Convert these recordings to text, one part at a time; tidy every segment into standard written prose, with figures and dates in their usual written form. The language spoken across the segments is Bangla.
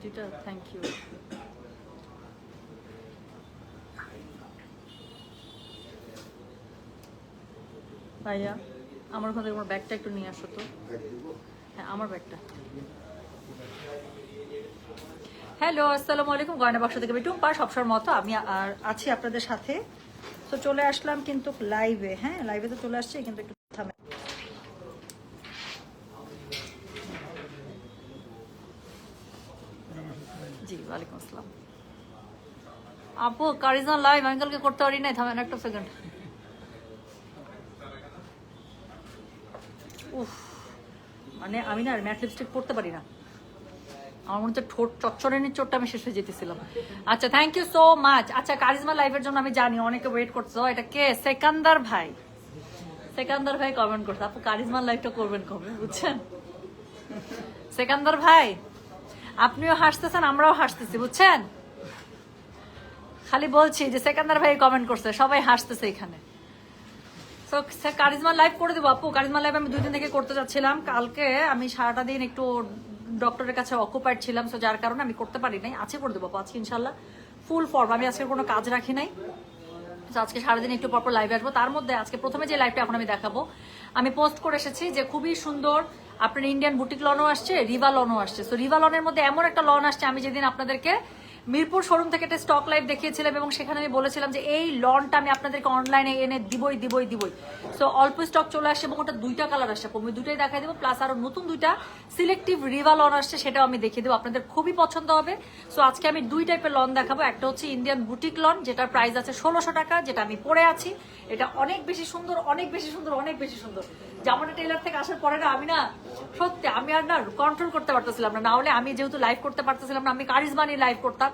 দুইটা থ্যাংক ইউ। ভাইয়া আমার ওখান থেকে আমার ব্যাগটা একটু নিয়ে আসো তো। হ্যাঁ আমার ব্যাগটা। হ্যালো আসসালামু আলাইকুম, গয়না বাক্স থেকে আমি টুম্পা, সবসময় মতো আমি আর আছি আপনাদের সাথে। তো চলে আসলাম কিন্তু লাইভে, হ্যাঁ লাইভে তো চলে আসছে, কিন্তু একটু থামে। জি ওয়ালাইকুম আসসালাম। আপু কারিজমা লাইভ আমি কালকে করতে পারি নাই, থামেন একটা সেকেন্ড। উফ মানে আমি না ম্যাট লিপস্টিক পরতে পারি না, আমার মনে হচ্ছে ঠোঁট চচ্চড়ানির চোটটা আমি শেষ হয়ে যেতেছিলাম। আচ্ছা থ্যাংক ইউ সো মাচ। আচ্ছা কারিজমা লাইভের জন্য আমি জানি অনেকে ওয়েট করছো, এটা কে? সেকান্দার ভাই, সেকান্দার ভাই কমেন্ট করছে আপু কারিজমা লাইভটা করবেন কবে, বুঝছেন? সেকান্দার ভাই আপনিও হাসতেছেন আমরাও হাসতেছি, বুঝছেন? খালি বলছি যে সেকান্দার ভাই কমেন্ট করছে, সবাই হাসতেছে এখানে। তো কারিজমা লাইভ করে দেবো আপু, কারিজমা লাইভ আমি 2 দিন থেকে করতে যাচ্ছিলাম, কালকে আমি সারাটা দিন একটু ডক্টরের কাছে অকুপাইড ছিলাম, সো যার কারণে আমি করতে পারি নাই। আজকে করে দেবো আজকে ইনশাল্লাহ ফুল ফর্ম, আমি আজকে কোনো কাজ রাখি নাই। তো আজকে সারাদিন একটু পরপর লাইভে আসবো। তার মধ্যে আজকে প্রথমে যে লাইভটা এখন আমি দেখাবো, আমি পোস্ট করে এসেছি যে খুবই সুন্দর আপনার ইন্ডিয়ান বুটিক লনও আসছে, রিভা লনও আসছে। সো রিভা লনের মধ্যে এমন একটা লন আসছে, আমি যেদিন আপনাদেরকে মিরপুর শোরুম থেকে একটা স্টক লাইভ দেখিয়েছিলাম এবং সেখানে আমি বলেছিলাম যে এই লনটা আমি আপনাদেরকে অনলাইনে এনে দিবই দিবই দিবই। সো অল্প স্টক চলে আসছে এবং ওটা 2টা কালার আসছে, আমি 2টাই দেখাই দেবো, প্লাস আরো নতুন 2টা সিলেক্টিভ রিভা লন আসছে, সেটাও আমি দেখিয়ে দেবো, আপনাদের খুবই পছন্দ হবে। সো আজকে আমি 2 টাইপের লন দেখাবো। একটা হচ্ছে ইন্ডিয়ান বুটিক লন, যেটার প্রাইস আছে 1600 টাকা, যেটা আমি পরে আছি। এটা অনেক বেশি সুন্দর, অনেক বেশি সুন্দর, অনেক বেশি সুন্দর। জামাটা টেইলার থেকে আসার পরে না আমি না সত্যি আমি আর না কন্ট্রোল করতে পারতেছিলাম না, না হলে আমি যেহেতু লাইভ করতে পারতেছিলাম না, আমি কারিজমা নিয়ে লাইভ করতাম।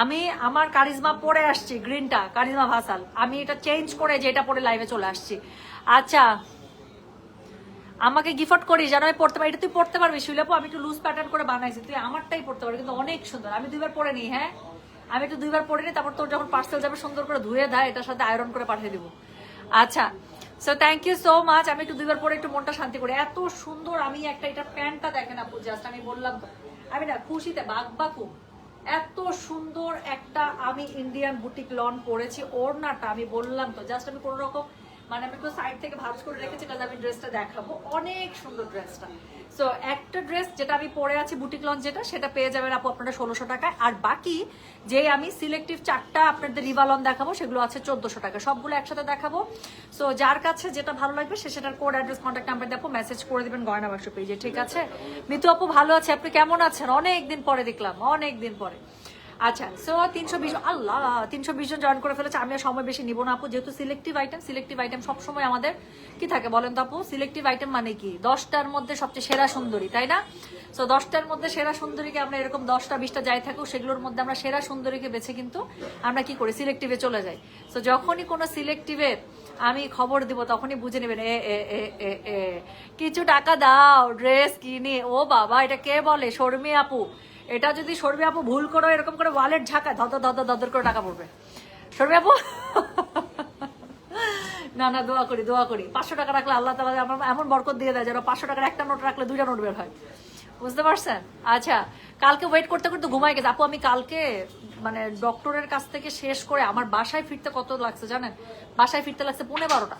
আমি আমার কারিজমা পরে আসছি, গ্রিনটা কারিজমা ভাসাল, আমি এটা চেঞ্জ করে যে এটা পরে লাইভে চলে আসছি। আচ্ছা আমাকে গিফট করি যেন আমি পড়তে পারি, এটা তুই পড়তে পারবি শিলাপু, আমি একটু লুজ প্যাটার্ন করে বানাইছি, তুই আমারটাই পড়তে পারবি, কিন্তু অনেক সুন্দর। আমি 2বার পরে নিই, হ্যাঁ আমি একটু 2বার পরে নিই, তারপর তোর যখন পার্সেল যাবে সুন্দর করে ধুয়ে দেয়, এটার সাথে আয়রন করে পাঠিয়ে দিব। আচ্ছা so thank you so much. আমি একটু 2বার পরে একটু মনটা শান্তি করি, এত সুন্দর। আমি একটা এটা প্যান্টটা দেখেন আপু, জাস্ট আমি বললাম তো আমি না খুশিতে বাকবাকু, এত সুন্দর একটা আমি ইন্ডিয়ান বুটিক লন পরেছি। ওড়নাটা আমি বললাম তো জাস্ট আমি কোনো রকম মানে আমি একটু সাইড থেকে ভাঁজ করে রেখেছি, কারণ আমি ড্রেসটা দেখাবো, অনেক সুন্দর ড্রেসটা। সো একটা ড্রেস যেটা আমি পরে আছি বুটিক লন যেটা, সেটা পেয়ে যাবেন আপু আপনারা 1600 টাকায়। আর বাকি যে আমি সিলেক্টিভ 4টা আপনাদের রিভালন দেখাবো সেগুলো আছে 1400 টাকা, সবগুলো একসাথে দেখাবো। সো যার কাছে যেটা ভালো লাগবে সে সেটার কোড অ্যাড্রেস কন্ট্যাক্ট নাম্বার দেখো মেসেজ করে দিবেন গয়না বাক্স পেজে, ঠিক আছে? মিতু আপু ভালো আছে, আপনি কেমন আছেন? অনেক দিন পরে দেখলাম, অনেক দিন পরে। আচ্ছা সো 320 আল্লাহ 320 জন জয়েন করে ফেলেছে, আমি আর সময় বেশি নিব না আপু, যেহেতু সিলেক্টিভ আইটেম সবসময় আমাদের কি থাকে বলেন তো আপু? সিলেক্টিভ আইটেম মানে কি 10টার মধ্যে সবচেয়ে সেরা সুন্দরী, তাই না? সো 10টার মধ্যে সেরা সুন্দরীকে আমরা এরকম 10টা 20টা যাই থাকুক, সেগুলোর মধ্যে আমরা সেরা সুন্দরীকে বেছে কিন্তু আমরা কি করি সিলেক্টিভে চলে যাই। সো যখনই কোনো সিলেক্টিভের আমি খবর দিব তখনই বুঝে নেবেন এ এ এ এ এ কিছু টাকা দাও ড্রেস কিনে। ও বাবা এটা কে বলে? শর্মি আপু। এটা যদি শর্মি আপু ভুল করো এরকম করে ওয়ালেট ঝাঁকা ধর ধর ধর করে টাকা পড়বে শর্মি আপু। না না দোয়া করি 500 টাকা রাখলে আল্লাহ তাআলা এমন বরকত দিয়ে দেয় যেন 500 টাকার একটা নোট রাখলে 2টা নোট বের হয়, বুঝতে পারছেন? আচ্ছা কালকে ওয়েট করতে করতে ঘুমাই গেছে আপু। আমি কালকে মানে ডক্টরের কাছ থেকে শেষ করে আমার বাসায় ফিরতে কত লাগছে জানেন? বাসায় ফিরতে লাগছে 11:30টা।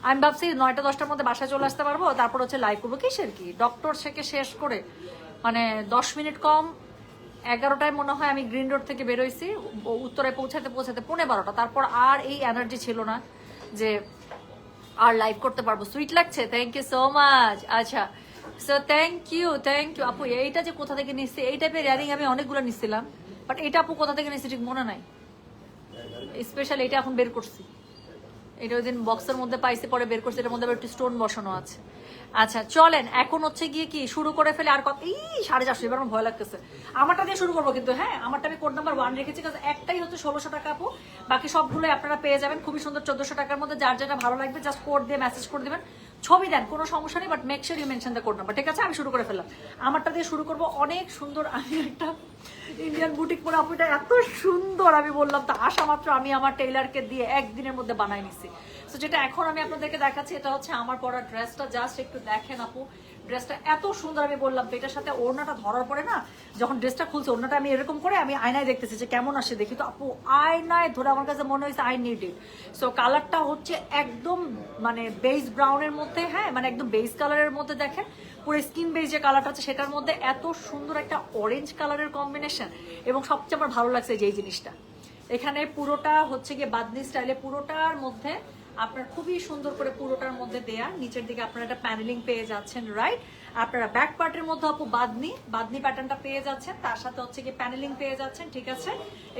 আমি ভাবছি 9টা 10টার মধ্যে বাসায় চলে আসতে পারবো, তারপর হচ্ছে লাইভ করবো। কিসের কি ডক্টর থেকে শেষ করে মানে 10 মিনিট কম 11টায় মনে হয় আমি গ্রিন রোড থেকে বেরোইছি, উত্তরায় পৌঁছাতে 11:30। তারপর আর এই এনার্জি ছিল না যে আর লাইভ করতে পারবো। সুইট লাগছে, থ্যাংক ইউ সো মাচ। আচ্ছা সো থ্যাংক ইউ আপু। এইটা যে কোথা থেকে নিচ্ছি, এই টাইপের ইয়ারিং আমি অনেকগুলো নিচ্ছিলাম, বাট এটা আপু কোথা থেকে নিচ্ছি ঠিক মনে নাই, স্পেশাল এটা এখন বের করছি। এটা ওই দিন বক্সের মধ্যে পাইছে, পরে বের করছে, এটার মধ্যে আবার একটু স্টোন বসানো আছে। আচ্ছা চলেন এখন হচ্ছে গিয়ে কি শুরু করে ফেলে। আর কত 450, এবার আমার ভয় লাগতেছে। আমারটা দিয়ে শুরু করবো কিন্তু, হ্যাঁ আমারটা আমি কোড নাম্বার 1 রেখেছি, কারণ একটাই হচ্ছে 1600 টাকা আপু, বাকি সবগুলোই আপনারা পেয়ে যাবেন খুবই সুন্দর 1400 টাকার মধ্যে। যার যেটা ভালো লাগবে জাস্ট কোড দিয়ে মেসেজ করে দিবেন, ছবি দেন, কোনো সমস্যা নেই, but make sure you mention the code number, ঠিক আছে? আমি শুরু করে ফেললাম, আমারটা দিয়ে শুরু করবো। অনেক সুন্দর আমি একটা ইন্ডিয়ান বুটিক পরে আপু, এটা এত সুন্দর আমি বললাম তো, আসা মাত্র আমি আমার টেইলারকে দিয়ে একদিনের মধ্যে বানাই নিছি। তো যেটা এখন আমি আপনাদেরকে দেখাচ্ছি এটা হচ্ছে আমার পরা ড্রেসটা, জাস্ট একটু দেখেন আপু, ড্রেসটা এত সুন্দর, আমি বললাম তো এটার সাথে ওড়নাটা ধরার পরে না, যখন ড্রেসটা খুলছে ওড়নাটা আমি এরকম করে আমি আয়নায় দেখতেছি যে কেমন আসে দেখি, তো আপু আয়নায় ধরে আমার কাছে মনে হয়েছে আই নিড ইট। সো কালারটা হচ্ছে একদম মানে বেজ ব্রাউনের মধ্যে, হ্যাঁ মানে একদম বেজ কালারের মধ্যে, দেখেন পুরো স্কিন বেজ যে কালারটা আছে সেটার মধ্যে এত সুন্দর একটা অরেঞ্জ কালারের কম্বিনেশন। এবং সবচেয়ে আমার ভালো লাগছে যে এই জিনিসটা, এখানে পুরোটা হচ্ছে গিয়ে বাদনি স্টাইলে, পুরোটার মধ্যে আপনার খুবই সুন্দর করে পুরোটার মধ্যে দেয়া, নিচের দিকে আপনারা একটা প্যানেলিং পেয়ে যাচ্ছেন, রাইট? আপনারা ব্যাক পার্টের মধ্যে আপু বাদনি প্যাটার্নটা পেয়ে যাচ্ছেন, তার সাথে হচ্ছে কি প্যানেলিং পেয়ে যাচ্ছেন, ঠিক আছে?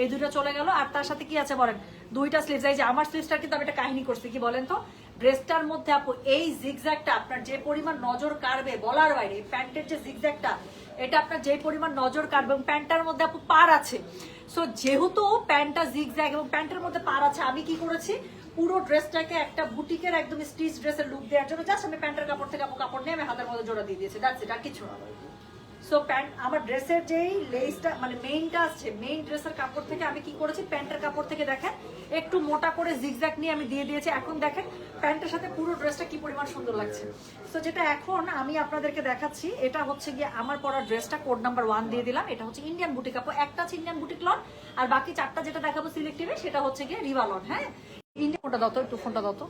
এই দুটো চলে গেল। আর তার সাথে কি আছে বলেন, দুইটা স্লিভস। এই যে আমার স্লিভসটার কিন্তু আমি একটা কাহিনী করছি, কি বলেন তো, ড্রেসটার মধ্যে আপু এই জিগজ্যাগটা আপনার যে পরিমাণ নজর কাড়বে বলার বাইরে, প্যান্টের যে জিগজ্যাগটা এটা আপনার যে পরিমাণ নজর কাড়বে, এবং প্যান্টটার মধ্যে আপু পার আছে। সো যেহেতু প্যান্টটা জিগজ্যাগ এবং প্যান্টের মধ্যে পার আছে, আমি কি করেছি পুরো ড্রেসটাকে একটা বুটিকের একদম স্টিচ ড্রেসের লুক দেওয়ার জন্য জাস্ট আমি প্যান্টের কাপড় থেকে কাপড় নিয়ে আমি হাতের মধ্যে জোড়া দিয়ে দিয়েছি, দ্যাটস ইট, আর কিছু না। সো প্যান্ট আমার ড্রেসের যেই লেসটা মানে মেইনটা আছে, মেইন ড্রেসের কাপড় থেকে আমি কি করেছি প্যান্টের কাপড় থেকে দেখেন একটু মোটা করে জিগজ্যাগ নিয়ে আমি দিয়ে দিয়েছি। এখন দেখেন প্যান্টের সাথে পুরো ড্রেসটা কি পরিমাণ সুন্দর লাগছে। সো যেটা এখন আমি আপনাদেরকে দেখাচ্ছি, এটা হচ্ছে গিয়ে আমার পরা ড্রেসটা, কোড নাম্বার 1 দিয়ে দিলাম। এটা হচ্ছে ইন্ডিয়ান বুটিক কাপড়, একটা আছে ইন্ডিয়ান বুটিক লন, আর বাকি চারটা যেটা দেখাবো সিলেক্টিভে সেটা হচ্ছে গিয়ে রিভালন। হ্যাঁ, ইন্ডিয়ান ফোনটা দাও তো, একটু ফোনটা দাও তো,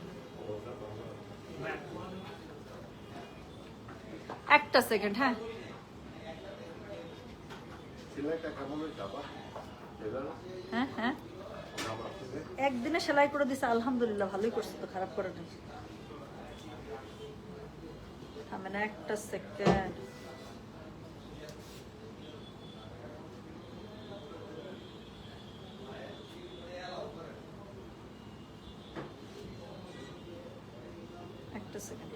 একটা সেকেন্ড। হ্যাঁ হ্যাঁ হ্যাঁ, একদিনে সেলাই করে দিছে, আলহামদুলিল্লাহ ভালোই করছে তো, খারাপ করে নাই। থামেন একটা সেকেন্ড। একটা সেকেন্ড।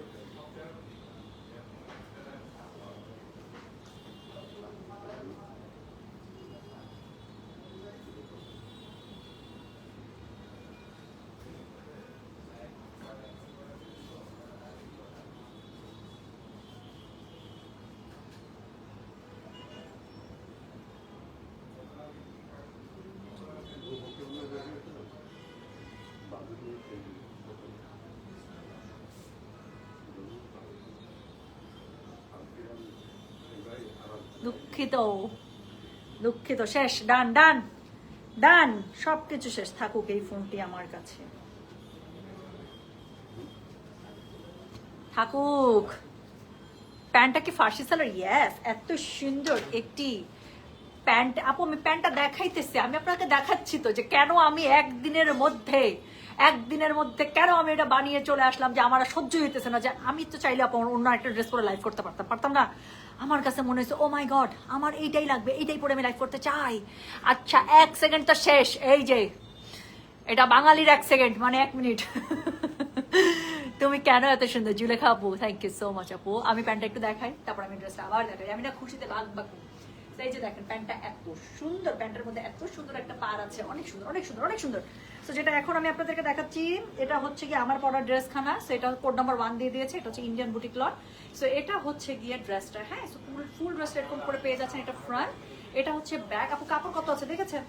দুঃখিত দুঃখিত, শেষ, ডান ডান ডান, সবকিছু শেষ, থাকুক এই ফোনটি আমার কাছে, থাকুক। প্যান্টটা কি ফার্সি সালোয়ার? ইয়েস, এত সুন্দর একটি প্যান্ট আপু, আমি প্যান্টটা দেখাইতেছি, আমি আপনাকে দেখাচ্ছি তো যে কেন আমি একদিনের মধ্যে কেন আমি এটা বানিয়ে চলে আসলাম, যে আমার সহ্য হইতেছে না, যে আমি তো চাইলে আপু অন্য একটা ড্রেস পরে লাইভ করতে পারতাম না। আমার কাছে মনে হয়েছে ও মাই গড আমার এইটাই লাগবে, এইটাই পরে আমি লাইভ করতে চাই। আচ্ছা 1 সেকেন্ড তো শেষ, এই যে এটা বাঙালির 1 সেকেন্ড মানে 1 মিনিট। তুমি কেন এত সুন্দর জুলেখা আপু, থ্যাংক ইউ সো মাচ আপু। আমি প্যান্টটা একটু দেখাই, তারপর আমি ড্রেসটা আবার দেখাই, আমি না খুশিতে বাকবাকু। এই যে দেখেন প্যান্টটা এত সুন্দর, প্যান্টের মধ্যে এত সুন্দর একটা পার আছে, অনেক সুন্দর অনেক সুন্দর অনেক সুন্দর। সো যেটা এখন আমি আপনাদেরকে দেখাচ্ছি, এটা হচ্ছে কি আমার পরা ড্রেস খানা। সো এটা কোড নাম্বার 1 দিয়ে দিয়েছে, এটা হচ্ছে ইন্ডিয়ান বুটিক লট। সো এটা হচ্ছে গিয়ে ড্রেসটা, হ্যাঁ। সো ফুল ড্রেসটা এরকম করে পেয়ে যাচ্ছেন, এটা ফ্রন্ট, এটা হচ্ছে ব্যাক। আপু কাপড় কত আছে দেখেছেন?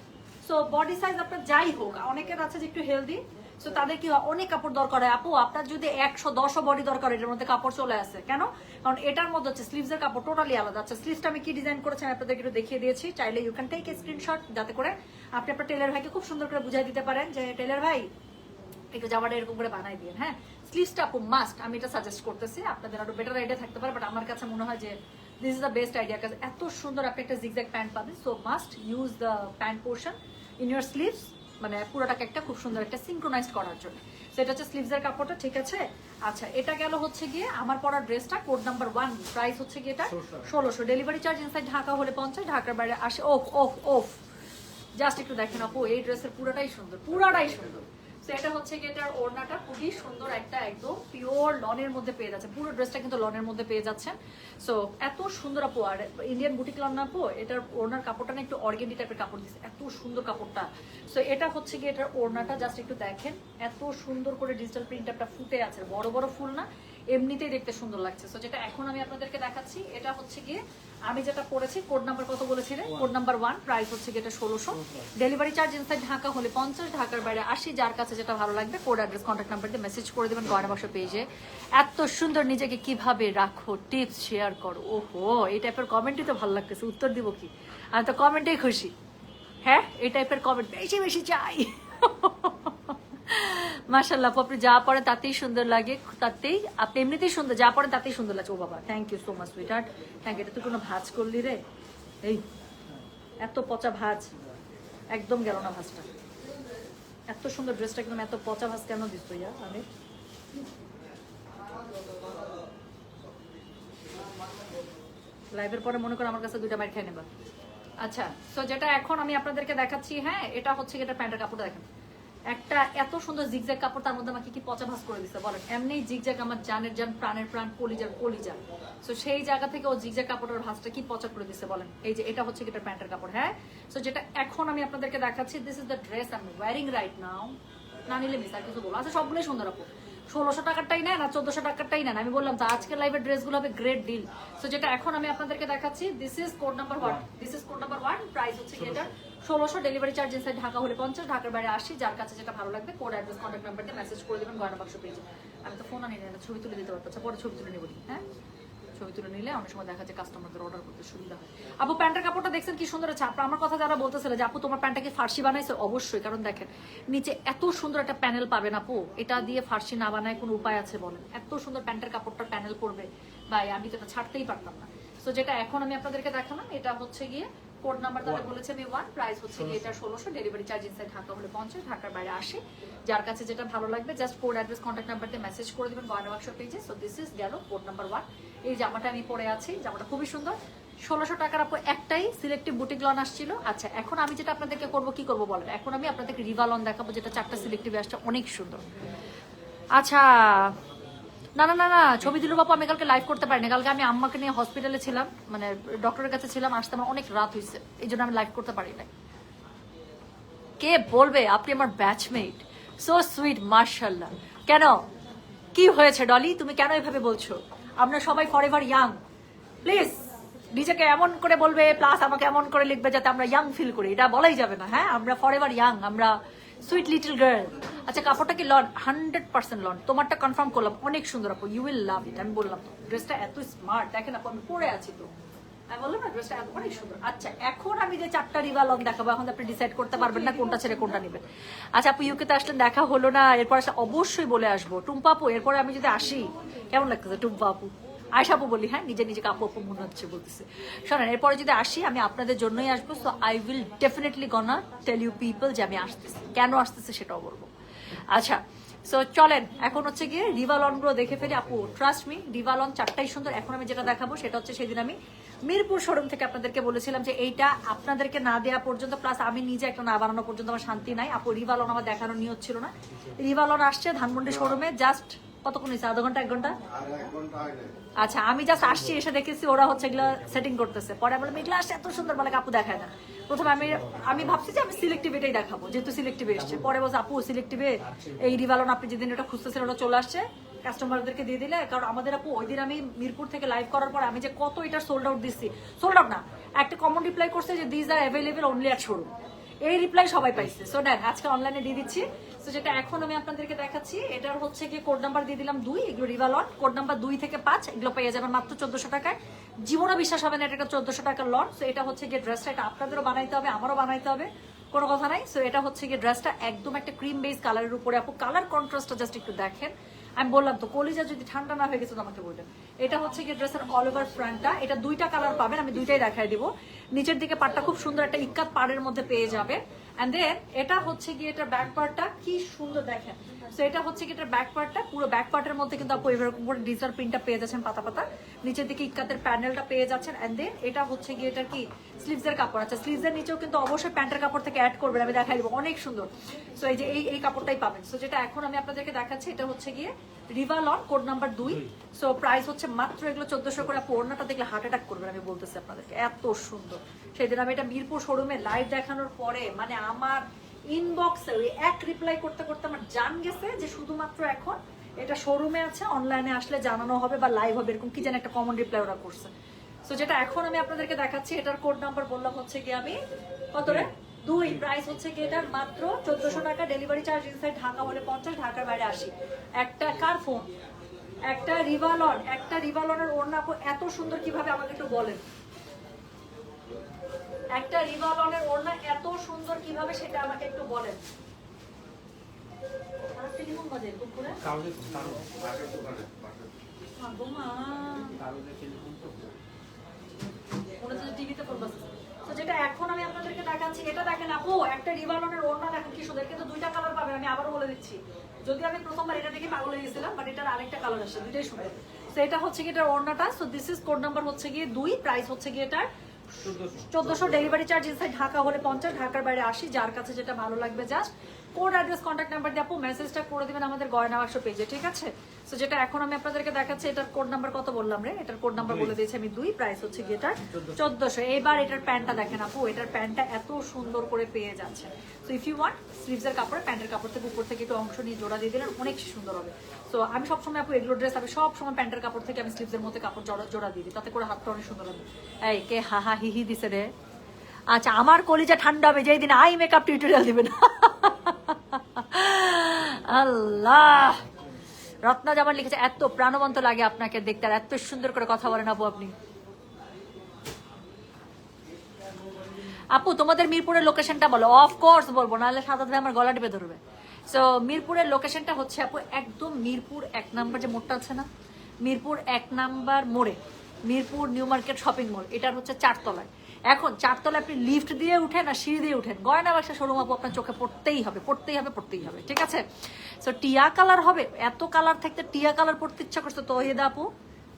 সো বডি সাইজ আপনার যাই হোক, অনেকের আছে যে একটু হেলদি, সো তাদের কি অনেক কাপড় দরকার হয়। আপু আপনার যদি 110 বডি দরকার, এটার মধ্যে কাপড় চলে আসে, কেন? কারণ এটার মধ্যে হচ্ছে স্লিভস এর কাপড় টোটালি আলাদা। আচ্ছা স্লিভসটা আমি কি ডিজাইন করেছি আপনাদেরকে একটু দেখিয়ে দিয়েছি, চাইলে you can take a screenshot, যাতে করে আপনি আপনার টেলার ভাইকে খুব সুন্দর করে বুঝাই দিতে পারেন যে টেলার ভাই একটু জামাটা এরকম করে বানাই দিন। হ্যাঁ, স্লিভসটা আপু মাস্ট, আমি এটা সাজেস্ট করতেছি, আপনাদের আরো বেটার আইডিয়া থাকতে পারে, বাট আমার কাছে মনে হয় যে this is the best idea, কারণ এত সুন্দর আপনি একটা জিগজ্যাগ প্যান্ট পাবেন। So must use the pant portion in your sleeves, মানে পুরোটাকে একটা খুব সুন্দর একটা সিনক্রোনাইজড করার জন্য। সেটা হচ্ছে স্লিভস এর কাপড়টা, ঠিক আছে। আচ্ছা এটা গেল হচ্ছে গিয়ে আমার পরা ড্রেসটা, কোড নাম্বার 1, প্রাইস হচ্ছে গিয়ে এটা 1600, ডেলিভারি চার্জ ইনসাইড ঢাকা হলে 50, ঢাকার বাইরে আসে। ওফ ওফ ওফ, জাস্ট একটু দেখেন আপু, এই ড্রেসের পুরোটাই সুন্দর, পুরোটাই সুন্দর। সেটা হচ্ছে কি এটার ওড়নাটা খুবই সুন্দর, একটা একদম পিওর লনের মধ্যে পেয়ে যাচ্ছে, পুরো ড্রেসটা কিন্তু লনের মধ্যে পেয়ে যাচ্ছেন। সো এত সুন্দর আপু, আর ইন্ডিয়ান বুটিক লন না আপু, এটার ওড়নার কাপড়টা না একটু অর্গেন্ডি টাইপের কাপড় দিচ্ছে, এত সুন্দর কাপড়টা। সো এটা হচ্ছে কি এটার ওড়নাটা, জাস্ট একটু দেখেন, এত সুন্দর করে ডিজিটাল প্রিন্ট একটা ফুটে আছে, বড় বড় ফুল না, এমনিতেই দেখতে সুন্দর লাগছে। সো যেটা এখন আমি আপনাদেরকে দেখাচ্ছি এটা হচ্ছে গিয়ে আমি যেটা পরেছি, কোড নাম্বার কত বলেছিলেন? কোড নাম্বার 1, প্রাইস হচ্ছে গিয়ে এটা 1600। ডেলিভারি চার্জ ইনসাইড ঢাকা হলে 50, ঢাকার বাইরে 80। যার কাছে যেটা ভালো লাগবে কোড অ্যাড্রেস কন্ট্যাক্ট নাম্বার দিয়ে মেসেজ করে দেবেন গয়না বাক্স পেজে। এত সুন্দর নিজেকে কিভাবে রাখো, টিপস শেয়ার করো। ওহো, এই টাইপের কমেন্টই তো ভালো লাগতেছে, উত্তর দিব কি? আমি তো কমেন্টেই খুশি। হ্যাঁ, এই টাইপের কমেন্ট বেশি বেশি চাই। মাশাআল্লাহ, আপনি যা পড়েন তাতেই সুন্দর লাগে, তাতেই আপনি এমনিতেই সুন্দর, যা পড়েন তাতেই সুন্দর লাগছে। ও বাবা, thank you so much sweetheart, thank you. এটা তুই কোনো ভাজ করলি রে? এই এত পচা ভাজ, একদম গেল না ভাজটা। এত সুন্দর ড্রেসটা একদম এত পচা ভাজ কেন দিস ইয়া? আমি লাইভের পরে মনে করো আমার কাছে 2টা মাইর খেয়ে নেবা। আচ্ছা, সো যেটা এখন আমি আপনাদেরকে দেখাচ্ছি, হ্যাঁ, এটা হচ্ছে এটা প্যান্টের কাপড়টা দেখেন। একটা এত সুন্দর জিগজ্যাগ কাপড়, তার মধ্যে আমাকে কি পচা ভাঁজ করে দিচ্ছে বলেন? এমনি জিগজ্যাগ আমার জানের জান, প্রাণের প্রাণ, কলিজার কলিজা। সো সেই জায়গা থেকে ও জিগজ্যাগ কাপড়ের ভাঁজটা কি পচা করে দিচ্ছে বলেন? এই যে এটা হচ্ছে এটা প্যান্টের কাপড়, হ্যাঁ। সো যেটা এখন আমি আপনাদেরকে দেখাচ্ছি, this is the dress I am wearing right now. না নিলে মিস আর কিছু বলো। আচ্ছা, সবগুলোই সুন্দর আপু। 1600 টাকারটাই নেন আর 1400 টাকারটাই নেন, আমি বললাম তো আজকের লাইভের ড্রেসগুলো হবে গ্রেট ডিল। সো যেটা এখন আমি আপনাদেরকে দেখাচ্ছি, this is code number 1, this is code number 1, price হচ্ছে এটা 1600। ডেলিভারি চার্জ ইনসাইড ঢাকা হলে 50, ঢাকার বাইরে 80। যার কাছে যেটা ভালো লাগবে কোড অ্যাড্রেস কন্ট্যাক্ট নাম্বার দিয়ে মেসেজ করে দেবেন গয়না বাক্স পেজে। আমি তো ফোন আনি না, ছবি তুলে দিতে পারবো। আচ্ছা, পরে ছবি তুলে নেব। হ্যাঁ, ছবি তুলে নিলে অনেক সময় দেখা যায় কাস্টমারদের অর্ডার করতে সুবিধা হয়। আপু প্যান্টের কাপড়টা দেখছেন কি সুন্দর আছে? আপনার আমার কথা যারা বলতেছিল যে আপু তোমার প্যান্টটা কি ফার্সি বানাইছে, অবশ্যই। কারণ দেখেন নিচে এত সুন্দর একটা প্যানেল পাবেন আপু, এটা দিয়ে ফার্সি না বানায় কোনো উপায় আছে বলেন? এত সুন্দর প্যান্টের কাপড়টার প্যানেল পড়বে ভাই, আমি তো এটা ছাড়তেই পারতাম না। সো যেটা এখন আমি আপনাদেরকে দেখালাম, এটা হচ্ছে গিয়ে কোড নাম্বার তাহলে বলেছে আমি 1, প্রাইস হচ্ছে গিয়ে এটা 1600। ডেলিভারি চার্জ ইনসাইড ঢাকা হলে 50, ঢাকার বাইরে 80। যার কাছে যেটা ভালো লাগবে just code address contact number দিয়ে মেসেজ করে দিবেন গয়না বাক্স পেজে। সো দিস ইজ গেল কোড নাম্বার 1। এই জামাটা আমি পরে আছি, জামাটা খুবই সুন্দর। 1600 টাকার আপু একটাই সিলেক্টিভ বুটিক লন আসছিল। আচ্ছা, এখন আমি যেটা আপনাদেরকে করবো, কি করবো বলেন? এখন আমি আপনাদেরকে রিভালন দেখাবো, যেটা 4টা সিলেক্টিভ আসছে, অনেক সুন্দর। আচ্ছা, না না না না, ছবি দিল বাপু, আমি কালকে লাইভ করতে পারিনি। কালকে আমি আম্মাকে নিয়ে হসপিটালে ছিলাম, মানে ডক্টরের কাছে ছিলাম, আসতে আমার অনেক রাত হয়েছে, এই জন্য আমি লাইভ করতে পারি নাই। কে বলবে আপনি আমার ব্যাচমেট, সো সুইট, মার্শাল্লাহ। কেন, কি হয়েছে ডলি, তুমি কেন এভাবে বলছো? আমরা সবাই ফরএভার ইয়াং, প্লিজ নিজেকে এমন করে বলবে, প্লাস আমাকে এমন করে লিখবে যাতে আমরা ইয়াং ফিল করি। এটা বলাই যাবে না। হ্যাঁ, আমরা ফরএভার ইয়াং, আমরা সুইট লিটল গার্ল। আচ্ছা, কাপড়টা কি লন? 100% লন। তোমারটা কনফার্ম করলাম, অনেক সুন্দর আপু, ইউ উইল লাভ ইট। আমি বললাম তো, ড্রেসটা এত স্মার্ট, দেখেন আপু, আমি পরে আছি তো, আমি বললাম না ড্রেসটা এত অনেক সুন্দর। আচ্ছা, এখন আমি যে 4টা রিভালন দেখাবো, এখন আপনি ডিসাইড করতে পারবেন না কোনটা ছেড়ে কোনটা নেবেন। আচ্ছা আপু, ইউকেতে আসলেন, দেখা হলো না, এরপর আসলে অবশ্যই বলে আসবো। টুম্পা আপু, এরপরে আমি যদি আসি কেমন লাগতেছে? টুম্পা আপু, আয়সা আপু বলি, হ্যাঁ, নিজে আপু আপু মনে হচ্ছে বলতেছে। শোনেন, এরপরে যদি আসি আমি আপনাদের জন্যই আসবো। So I will definitely gonna tell you people যে আমি আসতেছি, কেন আসতেছে সেটাও বলবো। আচ্ছা, সো চলেন এখন হচ্ছে গিয়ে রিভালন গুলো দেখে ফেলি আপু। ট্রাস্ট মি, রিভালন 4টাই সুন্দর। এখন আমি যেটা দেখাবো সেটা হচ্ছে, সেদিন আমি মিরপুর শোরুম থেকে আপনাদেরকে বলেছিলাম যে এইটা আপনাদেরকে না দেওয়া পর্যন্ত, প্লাস আমি নিজে একটা না বানানো পর্যন্ত আমার শান্তি নাই। আপু রিভালন আমার দেখানোর নিয়ত ছিল না। রিভালন আসছে ধানমন্ডি শোরুমে, জাস্ট কতক্ষণ হয়েছে? আধা ঘন্টা, 1 ঘন্টা? আচ্ছা, আমি জাস্ট আসছি, এসে দেখেছি ওরা হচ্ছে এগুলো সেটিং করতেছে। পরে বললাম এগুলো আসছে এত সুন্দর, বলে আপু দেখায় না। প্রথমে আমি ভাবছি যে আমি সিলেক্টিভ এটাই দেখাবো, যেহেতু সিলেক্টিভে এসছে। পরে বলছে আপু সিলেক্টিভে এই রিভালন আপনি যেদিন এটা খুঁজতেছেন ওটা চলে আসছে, কাস্টমারদেরকে দিয়ে দিলে। কারণ আমাদের আপু ওই দিন আমি মিরপুর থেকে লাইভ করার পর আমি যে কত এটা সোল্ড আউট দিচ্ছি, সোল্ড আউট না, একটা কমন রিপ্লাই করছে যে this R available only at showroom. এই রিপ্লাই সবাই পাইছে। সো দেন আজকে অনলাইনে দিয়ে দিচ্ছি। সো যেটা এখন আমি আপনাদেরকে দেখাচ্ছি, এটার হচ্ছে কি কোড নাম্বার দিয়ে দিলাম 2, এগুলো রিভালন। কোড নাম্বার 2 থেকে 5 এগুলো পেয়ে যাবেন মাত্র 1400 টাকায়। জীবনে বিশ্বাস হবে না এটা 1400 টাকার লন। সো এটা হচ্ছে গিয়ে ড্রেসটা, এটা আপনাদেরও বানাইতে হবে, আমারও বানাইতে হবে, কোনো কথা নাই। সো এটা হচ্ছে গিয়ে ড্রেসটা একদম একটা ক্রিম বেস কালারের উপরে। আপু কালার কন্ট্রাস্টটা জাস্ট একটু দেখেন। আমি বললাম তো, কলিজা যদি ঠান্ডা না হয়ে গেছে তো আমাকে বলবেন। এটা হচ্ছে গিয়ে ড্রেসের অল ওভার ফ্রন্টটা, এটা 2টা কালার পাবেন, আমি 2টাই দেখাই দিব। নিচের দিকে পাটটা খুব সুন্দর একটা ইক্কাত পাড়ের মধ্যে পেয়ে যাবে। এন্ড দেন এটা হচ্ছে গিয়ে এটার ব্যাক পার্টটা কি সুন্দর দেখেন। সো এটা হচ্ছে কি এটার ব্যাক পার্টটা, পুরো ব্যাক পার্টের মধ্যে কিন্তু আপু এরকম করে ডিজিটাল প্রিন্টটা পেয়ে যাচ্ছেন, পাতা পাতা। নিচের দিকে ইক্কাতের প্যানেলটা পেয়ে যাচ্ছেন। এন্ড দেন এটা হচ্ছে গিয়ে এটার কি স্লিভস এর কাপড়। আচ্ছা, স্লিভস এর নিচেও কিন্তু অবশ্যই প্যান্টের কাপড় থেকে অ্যাড করবেন, আমি দেখাই দিব, অনেক সুন্দর। সো এই যে এই কাপড়টাই পাবেন। সো যেটা এখন আমি আপনাদেরকে দেখাচ্ছি, এটা হচ্ছে গিয়ে রিভালন কোড নাম্বার 2। সো প্রাইস হচ্ছে মাত্র এগুলো 1400 করে। আপু ওড়নাটা দেখলে হার্ট অ্যাটাক করবেন, আমি বলতেছি আপনাদেরকে, এত সুন্দর। সেদিন আমি এটা মিরপুর শোরুমে লাইভ দেখানোর পরে মানে আমার ইনবক্সে ওই এক রিপ্লাই করতে করতে আমার জান গেছে যে শুধুমাত্র এখন এটা শোরুমে আছে, অনলাইনে আসলে জানানো হবে বা লাইভ হবে, এরকম কি যেন একটা কমন রিপ্লাই ওরা করছে। সো যেটা এখন আমি আপনাদেরকে দেখাচ্ছি, এটার কোড নাম্বার বললাম হচ্ছে কি আমি কত রে 2, প্রাইস হচ্ছে কি এটার মাত্র 1400 টাকা, ডেলিভারি চার্জ ইনসাইড ঢাকা হলে 50, ঢাকার বাইরে 80। একটা কার ফোন, একটা রিভালন, একটা রিভালনের ওড়না এত সুন্দর কিভাবে আমাকে একটু বলেন, একটা রিভালনের ওড়না এত সুন্দর কিভাবে সেটা আমাকে একটু বলেন। টেলিফোন বাজে খুব করে টিভিতে পড়বা। তো যেটা এখন আমি আপনাদেরকে দেখাচ্ছি, এটা দেখেন আপু, একটা রিভালনের ওড়না দেখেন কি সুন্দর, কিন্তু 2টা কালার পাবেন। আমি আবারও বলে দিচ্ছি, যদি আমি প্রথমবার এটা দেখে পাগল হয়ে গেছিলাম, বাট এটার আরেকটা কালার আসছে, দুইটাই সুন্দর। তো এটা হচ্ছে কি এটার ওড়নাটা। So this is code number হচ্ছে গিয়ে 2, প্রাইস হচ্ছে গিয়ে এটার 1400, ডেলিভারি চার্জ ইনসাইড ঢাকা হলে 50, ঢাকার বাইরে 80। যার কাছে যেটা ভালো লাগবে just code, address, contact number দিয়ে আপু মেসেজটা করে দিবেন আমাদের গয়না বাক্স পেজে, ঠিক আছে? সো যেটা এখন আমি আপনাদেরকে দেখাচ্ছি, এটার কোড নাম্বার কত বললাম রে? এটার কোড নাম্বার বলে দিয়েছি আমি 2, প্রাইস হচ্ছে গিয়ে এটার 1400। এবার এটার প্যান্টটা দেখেন আপু, এটার প্যান্টটা এত সুন্দর করে পেয়ে যাচ্ছে। সো ইফ ইউ ওয়ান্ট, স্লিভসের কাপড়ে প্যান্টের কাপড় থেকে উপর থেকে একটু অংশ নিয়ে জোড়া দিয়ে দিলেন, অনেক সুন্দর হবে। সো আমি সবসময় আপু এগুলো ড্রেস, আমি সবসময় প্যান্টের কাপড় থেকে আমি স্লিভসের মধ্যে কাপড় জোড়া দিয়ে দিই, তাতে করে হাতটা অনেক সুন্দর হবে। এই কে হা হা হি হি দিছে রে? আচ্ছা, আমার কলিজা ঠান্ডা হবে যেই দিন আই মেকআপ টিউটোরিয়াল দিবেন। আল্লাহ, রত্না জামান লিখেছে, এত প্রাণবন্ত লাগে আপনাকে দেখতে, আর এত সুন্দর করে কথা বলেন আপু আপনি। আপু তোমাদের মিরপুরের লোকেশনটা বলো। অফকোর্স বলবো, নাহলে সাদা ভাই আমার গলা টিপে ধরবে। সো মিরপুরের লোকেশনটা হচ্ছে আপু একদম মিরপুর 1 নাম্বার যে মোড়টা আছে না, মিরপুর 1 নাম্বার মোড়ে, Mirpur new market shopping mall, এটার হচ্ছে 4 তলায়। এখন 4 তলায় আপনি লিফট দিয়ে উঠেন আর সিঁড়ি দিয়ে উঠেন, গয়না ব্যবসা শোরুম আপু আপনার চোখে পড়তেই হবে, পড়তেই হবে, পড়তেই হবে, ঠিক আছে? সো টিয়া কালার হবে, এত কালার থাকতে টিয়া কালার পড়তে ইচ্ছা করছে তো ওই আপু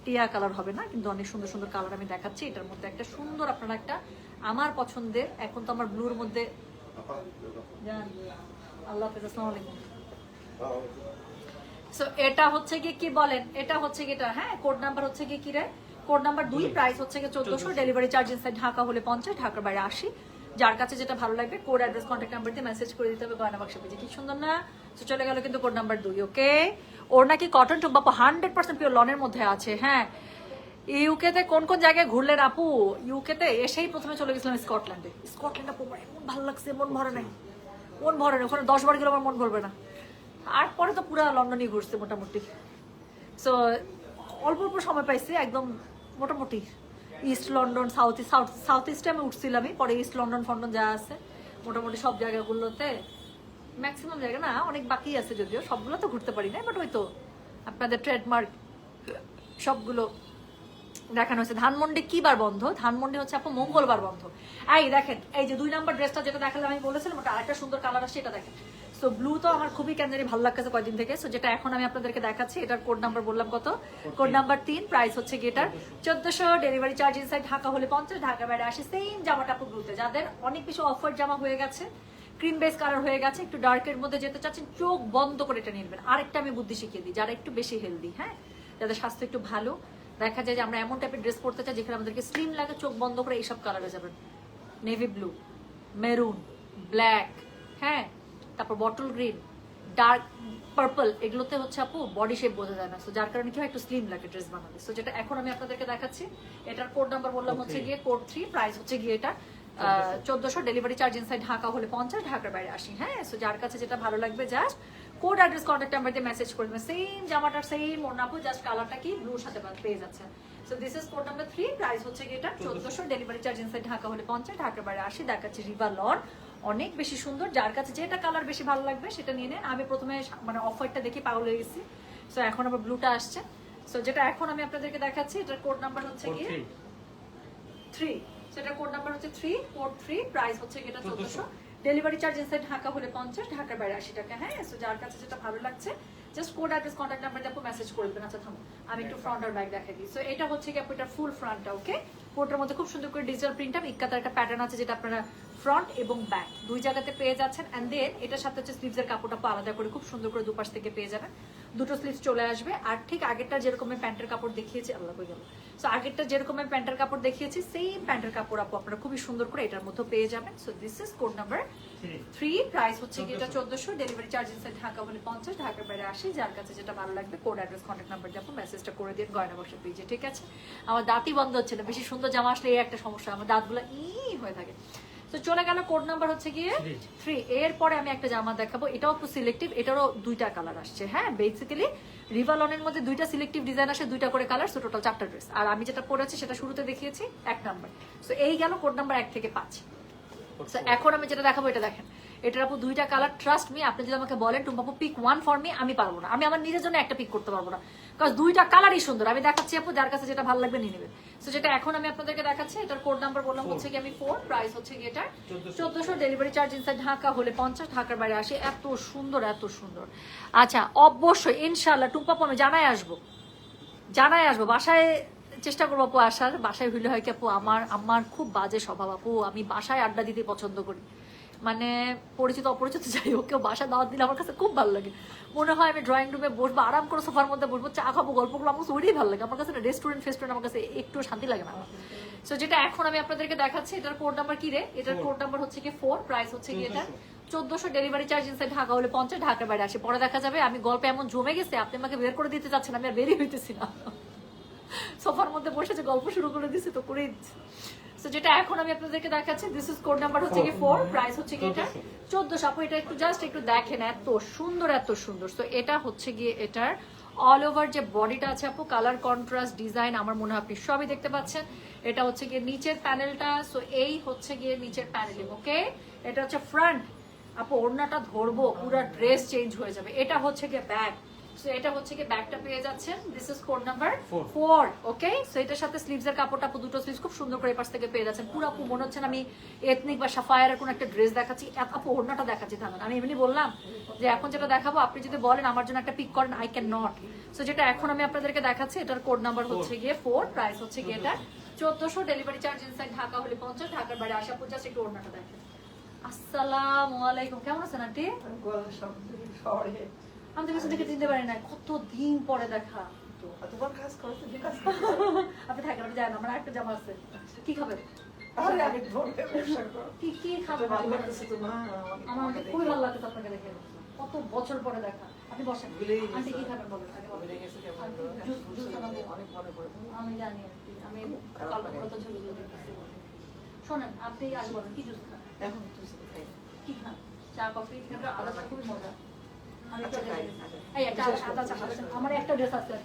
টিয়া কালার হবে না, কিন্তু অনেক সুন্দর সুন্দর কালার আমি দেখাচ্ছি। এটার মধ্যে একটা সুন্দর আপনারা একটা আমার পছন্দের, এখন তো আমার ব্লুর মধ্যে আল্লাহ হাফেজ, আসসালামু আলাইকুম। সো এটা হচ্ছে কি বলেন, এটা হচ্ছে কি এটা, হ্যাঁ কোড নাম্বার হচ্ছে কি রে, কোড নাম্বার 2, প্রাইস হচ্ছে কি 1400, ডেলিভারি চার্জ ইনসাইড ঢাকা হলে 50, ঢাকার বাইরে 80। যার কাছে যেটা ভালো লাগবে কোড, অ্যাড্রেস, কন্ট্যাক্ট নাম্বার দিয়ে মেসেজ করে দিতে হবে গয়না বাক্স পেজে। কি সুন্দর না? তো চলে গেল কিন্তু কোড নাম্বার 2, ওকে? ওর নাকি কটন টুক বাপু 100% পিওর লনের মধ্যে আছে। হ্যাঁ, ইউকেতে কোন কোন জায়গায় ঘুরলেন আপু? ইউকেতে এসেই প্রথমে চলে গেছিলাম স্কটল্যান্ডে। স্কটল্যান্ডে এমন ভালো লাগছে, মন ভরে নাই, মন ভরে না, ওখানে 10 বার গেলে আমার মন ভরবে না। আর পরে তো পুরো লন্ডনই ঘুরছে মোটামুটি। সো অল্প অল্প সময় পাইছি, একদম মোটামুটি ইস্ট লন্ডন, সাউথ ইস্টে আমি উঠছিলামই, পরে ইস্ট লন্ডন ফন্ডন যা আছে মোটামুটি সব জায়গাগুলোতে, ম্যাক্সিমাম জায়গা না, অনেক বাকি আছে যদিও, সবগুলো তো ঘুরতে পারি না, বাট ওই তো আপনাদের ট্রেডমার্ক সবগুলো দেখানো হয়েছে। ধানমন্ডি কি বার বন্ধ? ধানমন্ডি হচ্ছে আপু মঙ্গলবার বন্ধ। এই দেখেন, এই যে 2 নাম্বার ড্রেসটা যেটা দেখালাম আমি বলেছিলাম, ওটা আরেকটা সুন্দর কালার আসছে, এটা দেখেন। সো ব্লু তো আমার খুবই কেন জানি ভালো লাগছে কয়েকদিন থেকে। সো যেটা এখন আমি আপনাদেরকে দেখাচ্ছি, এটার কোড নাম্বার বললাম কত? কোড নাম্বার 3, প্রাইস হচ্ছে কি এটার 1400, ডেলিভারি চার্জ ইনসাইড ঢাকা হলে 50, ঢাকার বাইরে 80। সেম জামাটা আপু ব্লুতে, যাদের অনেক বেশি অফার জামা হয়ে গেছে, ক্রিম বেস কালার হয়ে গেছে, একটু ডার্কের মধ্যে যেতে চাচ্ছেন, চোখ বন্ধ করে এটা নিয়ে নেবেন। আরেকটা আমি বুদ্ধি শিখিয়ে দিই, যারা একটু বেশি হেলদি, হ্যাঁ, যাদের স্বাস্থ্য একটু ভালো, দেখা যায় যে আমরা এমন টাইপের ড্রেস পরতে চাই যেখানে আমাদেরকে স্লিম লাগে, চোখ বন্ধ করে এইসব কালারে যাবেন। নেভি ব্লু, মেরুন, ব্ল্যাক, হ্যাঁ, তারপর বটল গ্রিন, ডার্ক পার্পল, এগুলোতে হচ্ছে আপু বডি শেপ বোঝা যায় না, সো যার কারণে কি হয় একটু স্লিম লাগে ড্রেস বানাতে। সো যেটা এখন আমি আপনাদেরকে দেখাচ্ছি, এটার কোড নাম্বার বললাম হচ্ছে গিয়ে কোড 3, প্রাইস হচ্ছে গিয়ে এটা 1400, ডেলিভারি চার্জ ইনসাইড ঢাকা হলে 50, ঢাকার বাইরে 80। হ্যাঁ, সো যার কাছে যেটা ভালো লাগবে just code, address, contact number দিয়ে মেসেজ করে দেবেন। সেম জামাটার সেম ওড়নাপু, জাস্ট কালারটা কি ব্লুর সাথে পেয়ে যাচ্ছে। So this is code number 3, price হচ্ছে কি এটা 1400, ডেলিভারি চার্জ ইনসাইড ঢাকা হলে 50, ঢাকার বাইরে 80। দেখাচ্ছি রিভার লন, অনেক বেশি সুন্দর, যার কাছে যেটা কালার বেশি ভালো লাগবে সেটা নিয়ে নেন। আমি প্রথমে মানে অফারটা দেখি পাগল হয়ে গেছি, সো এখন আবার ব্লুটা আসছে। সো যেটা এখন আমি আপনাদেরকে দেখাচ্ছি, এটার কোড নাম্বার হচ্ছে গিয়ে 3, সেটা কোড নাম্বার হচ্ছে 3, কোড 3, প্রাইস হচ্ছে এটা 1400, ডেলিভারি চার্জ ইনসাইড ঢাকা হলে 50, ঢাকার বাইরে 80 টাকা। হ্যাঁ, সো যার কাছে যেটা ভালো লাগছে just code, address, contact number দিয়ে মেসেজ করে দেবেন। আচ্ছা থামো, আমি একটু ফ্রন্ট আর ব্যাক দেখাই দিই। সো এটা হচ্ছে কি এটা ফুল ফ্রন্টটা, ওকে? কোডটার মধ্যে খুব সুন্দর করে ডিজিটাল প্রিন্ট আপ ইক্কাতার একটা প্যাটার্ন আছে, যেটা আপনারা ফ্রন্ট এবং ব্যাক দুই জায়গাতে পেয়ে যাচ্ছেন। এন্ড দেন এটার সাথে হচ্ছে স্লিভসের কাপড়টা আলাদা করে খুব সুন্দর করে দুপাশ থেকে পেয়ে যাবেন। দুটো স্লিভস চলে আসবে। আর ঠিক আগেরটা যেরকম প্যান্টের কাপড় দেখিয়েছি, আল্লাহ কই গেল, সো আগেরটা যেরকম প্যান্টের কাপড় দেখিয়েছি সেম প্যান্টের কাপড় আপু আপনারা খুবই সুন্দর করে এটার মধ্যে পেয়ে যাবেন। So this is code number 3, price হচ্ছে কি এটা 1400, ডেলিভারি চার্জ ইনসাইড ঢাকা হলে 50, ঢাকার বাইরে 80। যার কাছে যেটা ভালো লাগবে কোড অ্যাড্রেস কন্ট্যাক্ট নাম্বার দিয়ে আপনি মেসেজটা করে দিন গয়না বক্সের পেজে, ঠিক আছে? আমার দাঁতই বন্ধ হচ্ছে না, বেশি সুন্দর জামা আসলে এই একটা সমস্যা, আমার দাঁতগুলো হয়ে থাকে। তো চলে গেল কোড নাম্বার হচ্ছে গিয়ে 3। এরপরে আমি একটা জামা দেখাবো, এটাও একটু সিলেক্টিভ, এটারও 2টা কালার আসছে। হ্যাঁ, বেসিক্যালি রিভালনের মধ্যে 2টা সিলেক্টিভ ডিজাইন আসে, 2টা করে কালার, সো টোটাল 4টা ড্রেস। আর আমি যেটা পরেছি সেটা শুরুতে দেখিয়েছি 1 নাম্বার। সো এই গেল কোড নাম্বার 1 থেকে 5। সো এখন আমি যেটা দেখাবো এটা দেখেন, এটার আপু 2টা কালার। ট্রাস্ট মি, আপনি যদি আমাকে বলেন টুম্পা আপু পিক 1 ফর মি, আমি পারবো না, আমি আমার নিজের জন্য একটা পিক করতে পারবো না, কারণ 2টা কালারই সুন্দর। আমি দেখাচ্ছি আপু, যার কাছে যেটা ভালো লাগবে নিয়ে নেবেন। সো যেটা এখন আমি আপনাদেরকে দেখাচ্ছি, এটার কোড নাম্বার বললাম হচ্ছে কি আমি 4, প্রাইস হচ্ছে কি এটা 1400, ডেলিভারি চার্জ ইনসাইড ঢাকা হলে 50, ঢাকার বাইরে আসে। এত সুন্দর, এত সুন্দর। আচ্ছা, অবশ্যই ইনশাআল্লাহ টুম্পা আপু আমি জানাই আসবো বাসায়, চেষ্টা করবো আপু আসার। বাসায় হইলে হয় কি আপু, আমার খুব বাজে স্বভাব আপু, আমি বাসায় আড্ডা দিতে পছন্দ করি, মানে পরিচিত অপরিচিত যাই হোক, কেউ বাসা দাওয়াত দিলে আমার কাছে খুব ভালো লাগে। মনে হয় আমি ড্রয়িং রুমে বসবো, আরাম করে সোফার মধ্যে বসবো, চা খাবো, গল্প করবো, আমার কাছে ওইটাই ভালো লাগে। আমার কাছে রেস্টুরেন্ট আমার কাছে একটু শান্তি লাগে না। সো যেটা এখন আমি আপনাদেরকে দেখাচ্ছি, এটার কোড নাম্বার কি রে, এটার কোড নাম্বার হচ্ছে কি 4, প্রাইস হচ্ছে কি এটা 1400, ডেলিভারি চার্জ ইনসাইড ঢাকা হলে 50, ঢাকার বাইরে আসে। পরে দেখা যাবে আমি গল্পে এমন জমে গেছে, আপনি আমাকে বের করে দিতে চাচ্ছেন, আমি আর বেরই হইতেছি না, সোফার মধ্যে বসে যে গল্প শুরু করে দিছি তো করেই দিচ্ছি। সো যেটা এখন আমি আপনাদেরকে দেখাচ্ছি, দিস ইজ কোড নাম্বার হচ্ছে কি 4, প্রাইস হচ্ছে কি এটা 1400। আপু এটা একটু জাস্ট একটু দেখেন, এত সুন্দর, এত সুন্দর। সো এটা হচ্ছে গিয়ে এটার অল ওভার যে বডিটা আছে আপু, কালার কন্ট্রাস্ট ডিজাইন, আমার মনে হয় আপনি সবই দেখতে পাচ্ছেন। এটা হচ্ছে গিয়ে নিচের প্যানেলটা, সো এই হচ্ছে গিয়ে নিচের প্যানেলিং, ওকে? এটা হচ্ছে ফ্রন্ট আপু, ওড়নাটা ধরবো পুরো ড্রেস চেঞ্জ হয়ে যাবে। এটা হচ্ছে গিয়ে ব্যাক, সো এটা হচ্ছে কি ব্যাগটা পেয়ে যাচ্ছেন, this is code number 4, okay? So এটার সাথে স্লিভস এর কাপড়টা আপু, দুটো স্লিভস খুব সুন্দর করে এই পাশ থেকে পেয়ে যাচ্ছেন। পুরো আপু মনে হচ্ছে আমি এথনিক বা সাফায়ারের কোন একটা ড্রেস দেখাচ্ছি, আপু ওড়নাটা দেখাচ্ছি। জানেন আমি এমনি বললাম যে এখন যেটা দেখাবো আপনি যদি বলেন আমার জন্য একটা পিক করেন, আই ক্যান নট। সো যেটা এখন আমি আপনাদেরকে দেখাচ্ছি, এটার কোড নাম্বার হচ্ছে গিয়ে 4, প্রাইস হচ্ছে গিয়ে এটা 1400, ডেলিভারি চার্জ ইনসাইড ঢাকা হলে 50, ঢাকার বাইরে আসা 50। একটু ওড়নাটা দেখেন। আসসালামু আলাইকুম, কেমন আছেন আন্টি? আমি তো কিছু দেখে চিনতে পারি না, কতদিন পরে দেখা। আপনি থাকেন, আপনি যান, আমার একটা জামা আছে, কি খাবেন? কি খাবেন? আমার খুবই ভালো লাগছে আপনাকে দেখে, কত বছর পরে দেখা। আপনি বসেন, আন্টি কি খাবেন বলেন? আমি জানি আমি কত ছবিগুলো দেখতেছি। শোনেন, আপনি আগে বলেন কি জুস খান? কি খান? চা, কফি? আদা চা খুবই মজা। আমার একটা ড্রেস আছে,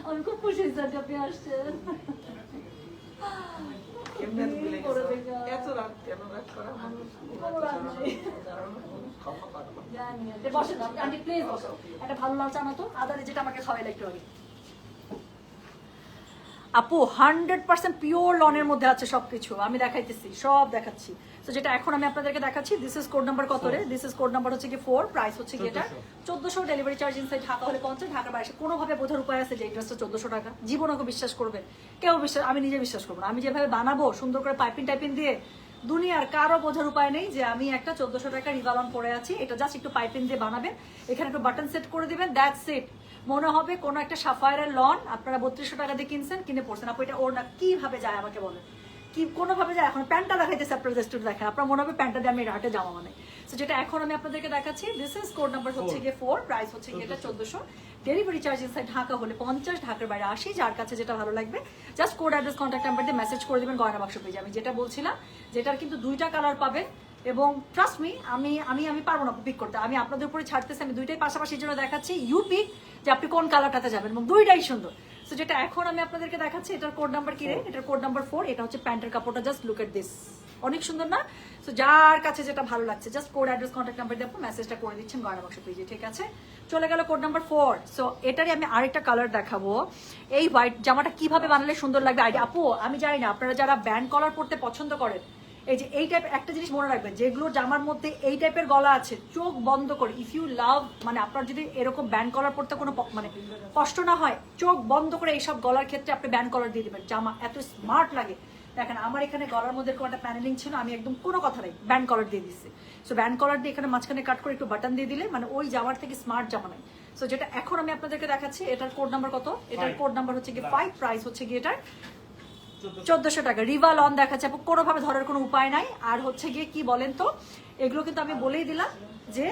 আমি খুব খুশি হয়েছি আপনি আসছেন। একটা ভালো লাল চা মতো আদারে, যেটা আমাকে খাওয়াইলে একটু আগে আপু 100% পিওর লনের মধ্যে আছে সবকিছু, আমি দেখাইতেছি, সব দেখাচ্ছি। তো যেটা এখন আমি আপনাদেরকে দেখাচ্ছি, দিস ইজ কোড নাম্বার কত রে? দিস ইজ কোড নাম্বার হচ্ছে কি 4, প্রাইস হচ্ছে কি এটা 1400, ডেলিভারি চার্জ ইনসাইড ঢাকা হলে 50, ঢাকার বাইরে। কোনোভাবে বোঝার উপায় আছে যে এই ড্রেসটা 1400 টাকা? জীবনকে বিশ্বাস করবে কেউ? আমি নিজে বিশ্বাস করবো না। আমি যেভাবে বানাবো সুন্দর করে পাইপিং দিয়ে, দুনিয়ার কারো বোঝার উপায় নেই যে আমি একটা 1400 টাকা রিভালন পরে আছি। এটা জাস্ট একটু পাইপিং দিয়ে বানাবেন, এখানে একটু বাটন সেট করে দিবেন, দ্যাটস ইট। মনে হবে কোনো একটা সাফায়ারের লন আপনারা 3200 টাকা দিয়ে কিনে পড়ছেন। আপু এটা ওড়না কিভাবে যায় আমাকে বলেন, কি কোনোভাবে যায়? এখন প্যান্টটা দেখাইতেছে আপনার জাস্ট দেখেন, আপনার মনে হবে প্যান্টটা দিয়ে আমি রাটে জামা মানে। সো যেটা এখন আমি আপনাদেরকে দেখাচ্ছি, দিস ইজ কোড নাম্বার হচ্ছে গিয়ে 4, প্রাইস হচ্ছে গিয়ে এটা 1400, ডেলিভারি চার্জ ইনসাইড ঢাকা হলে 50, ঢাকার বাইরে 80। যার কাছে যেটা ভালো লাগবে just code address contact number দিয়ে মেসেজ করে দিবেন গয়না বাক্স পেজে। আমি যেটা বলছিলাম, যেটার কিন্তু 2টা কালার পাবেন, এবং ট্রাস্ট মি আমি পারবো না পিক করতে, আমি আপনাদের উপরে ছাড়তেছি। আমি 2টাই পাশাপাশি জন্য দেখাচ্ছি, ইউ পিক যে আপনি কোন কালারটাতে যাবেন, এবং 2টাই সুন্দর। সো যেটা এখন আমি আপনাদেরকে দেখাচ্ছি, এটার কোড নাম্বার কি রে? এটার কোড নাম্বার 4, এটা হচ্ছে প্যান্টের কাপড়টা, জাস্ট লুক এট দিস, অনেক সুন্দর না? সো যার কাছে যেটা ভালো লাগছে just code address contact number দিয়ে আপনি মেসেজটা করে দিচ্ছেন গয়না বাক্স পেজে, ঠিক আছে? চলে গেল কোড নাম্বার 4। সো এটারই আমি আরেকটা কালার দেখাবো। এই হোয়াইট জামাটা কিভাবে বানালে সুন্দর লাগবে আইডিয়া আপু আমি জানি না, আপনারা যারা ব্যান্ড কলার পড়তে পছন্দ করেন, এই যে এই টাইপ একটা জিনিস মনে রাখবেন, যেগুলো জামার মধ্যে এই টাইপের গলা আছে, চোখ বন্ধ করে, ইফ ইউ লাভ, মানে আপনার যদি এরকম ব্যান্ড কলার পড়তে কোনো মানে কষ্ট না হয়, চোখ বন্ধ করে এইসব গলার ক্ষেত্রে আপনি ব্যান্ড কলার দিয়ে দেবেন, জামা এত স্মার্ট লাগে। দেখেন আমার এখানে গলার মধ্যে এরকম একটা প্যানেলিং ছিল, আমি একদম কোনো কথা নেই ব্যান্ড কলার দিয়ে দিচ্ছি। সো ব্যান্ড কলার দিয়ে এখানে মাঝখানে কাট করে একটু বাটন দিয়ে দিলে মানে ওই জামার থেকে স্মার্ট জামা নাই। সো যেটা এখন আমি আপনাদেরকে দেখাচ্ছি, এটার কোড নাম্বার কত? এটার কোড নাম্বার হচ্ছে গিয়ে 5, প্রাইস হচ্ছে গিয়ে এটার 1400 টাকা। রিভা লন দেখাচ্ছে আপু, কোনোভাবে ধরার কোনো উপায় নাই। আর হচ্ছে গিয়ে কি বলেন তো, এগুলো কিন্তু আমি বলেই দিলাম যে